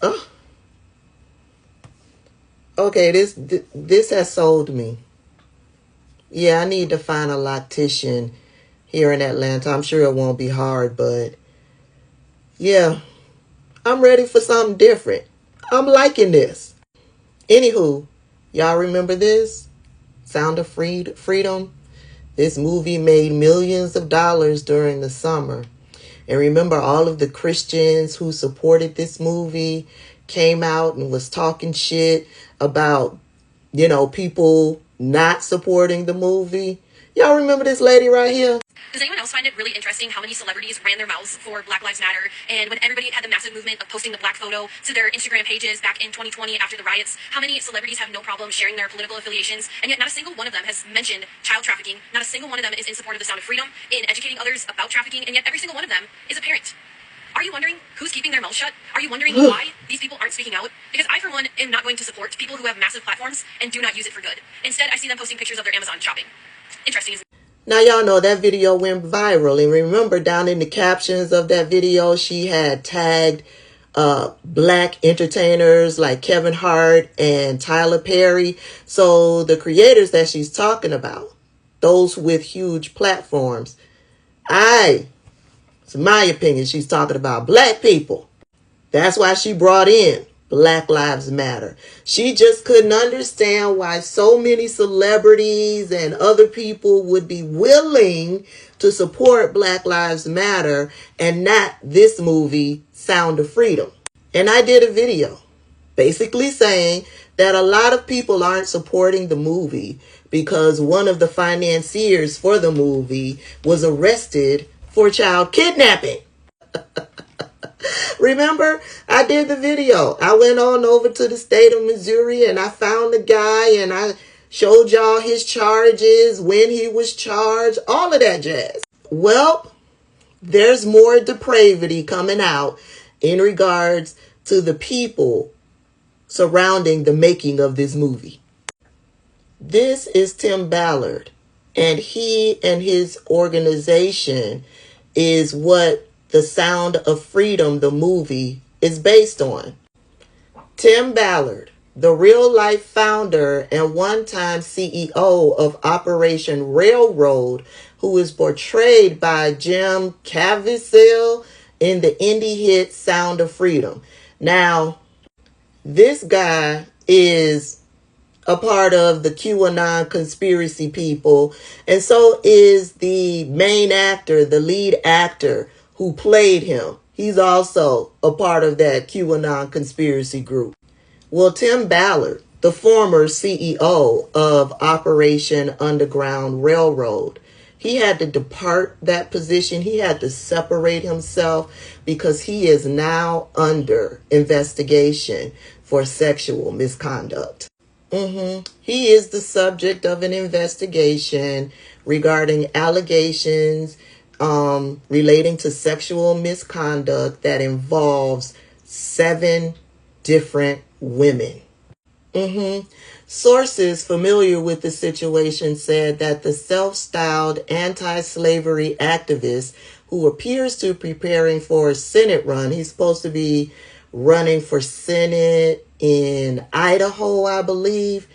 Oh, okay, this has sold me. Yeah, I need to find a loctician here in Atlanta. I'm sure it won't be hard, but yeah, I'm ready for something different. I'm liking this. Anywho, y'all remember this? Sound of Freedom? This movie made millions of dollars during the summer. And remember, all of the Christians who supported this movie came out and was talking shit about, people not supporting the movie. Y'all remember this lady right here? Does anyone else find it really interesting how many celebrities ran their mouths for Black Lives Matter? And when everybody had the massive movement of posting the black photo to their Instagram pages back in 2020 after the riots, how many celebrities have no problem sharing their political affiliations? And yet not a single one of them has mentioned child trafficking. Not a single one of them is in support of the Sound of Freedom, in educating others about trafficking. And yet every single one of them is a parent. Are you wondering who's keeping their mouth shut? Are you wondering why these people aren't speaking out? Because I, for one, am not going to support people who have massive platforms and do not use it for good. Instead, I see them posting pictures of their Amazon shopping. Interesting, isn't it? Now, y'all know that video went viral. And remember, down in the captions of that video, she had tagged black entertainers like Kevin Hart and Tyler Perry. So the creators that she's talking about, those with huge platforms, it's my opinion, she's talking about black people. That's why she brought in Black Lives Matter. She just couldn't understand why so many celebrities and other people would be willing to support Black Lives Matter and not this movie, Sound of Freedom. And I did a video basically saying that a lot of people aren't supporting the movie because one of the financiers for the movie was arrested for child kidnapping. Remember, I did the video. I went on over to the state of Missouri and I found the guy and I showed y'all his charges, when he was charged, all of that jazz. Well, there's more depravity coming out in regards to the people surrounding the making of this movie. This is Tim Ballard, and he and his organization is what The Sound of Freedom, the movie, is based on. Tim Ballard, the real-life founder and one-time CEO of Operation Railroad, who is portrayed by Jim Caviezel in the indie hit Sound of Freedom. Now, this guy is a part of the QAnon conspiracy people, and so is the main actor, the lead actor who played him. He's also a part of that QAnon conspiracy group. Well, Tim Ballard, the former CEO of Operation Underground Railroad, he had to depart that position. He had to separate himself because he is now under investigation for sexual misconduct. He is the subject of an investigation regarding allegations relating to sexual misconduct that involves 7 different women. Sources familiar with the situation said that the self-styled anti-slavery activist, who appears to be preparing for a Senate run, he's supposed to be running for Senate in Idaho, I believe.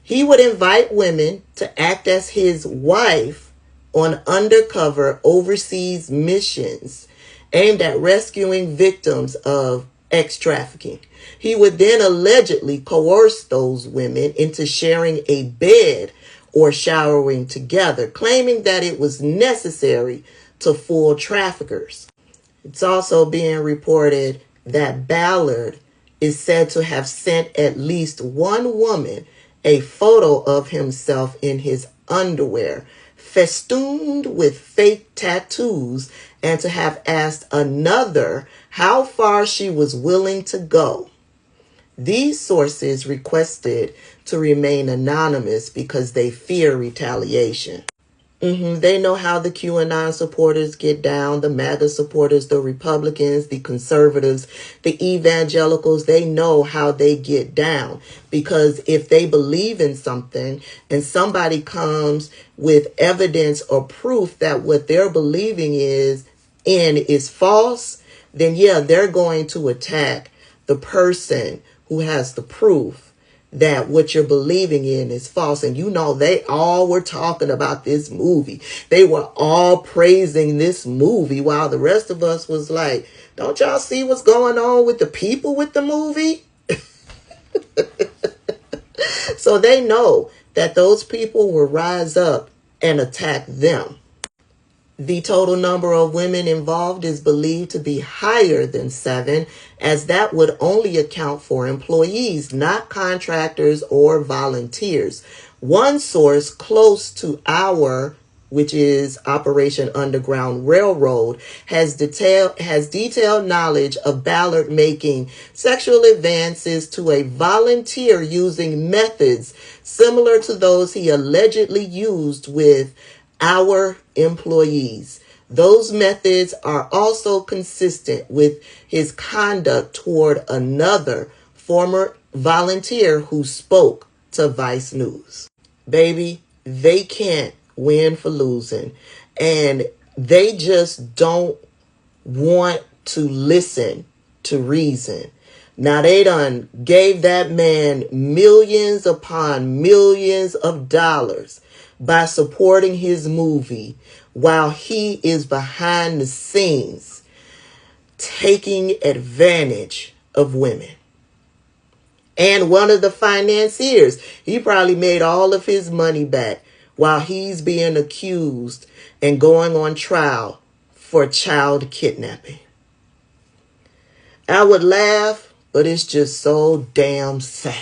He would invite women to act as his wife on undercover overseas missions aimed at rescuing victims of ex-trafficking. He would then allegedly coerce those women into sharing a bed or showering together, claiming that it was necessary to fool traffickers. It's also being reported that Ballard is said to have sent at least one woman a photo of himself in his underwear, festooned with fake tattoos, and to have asked another how far she was willing to go. These sources requested to remain anonymous because they fear retaliation. They know how the QAnon supporters get down, the MAGA supporters, the Republicans, the conservatives, the evangelicals. They know how they get down, because if they believe in something and somebody comes with evidence or proof that what they're believing is false, then yeah, they're going to attack the person who has the proof that what you're believing in is false. And you know, they all were talking about this movie. They were all praising this movie while the rest of us was like, don't y'all see what's going on with the people with the movie? So they know that those people will rise up and attack them. The total number of women involved is believed to be higher than 7, as that would only account for employees, not contractors or volunteers. One source close to our, which is Operation Underground Railroad, has detailed knowledge of Ballard making sexual advances to a volunteer using methods similar to those he allegedly used with our employees. Those methods are also consistent with his conduct toward another former volunteer who spoke to Vice News. Baby, they can't win for losing, and they just don't want to listen to reason. Now, they done gave that man millions upon millions of dollars by supporting his movie while he is behind the scenes taking advantage of women. And one of the financiers, he probably made all of his money back while he's being accused and going on trial for child kidnapping. I would laugh, but it's just so damn sad.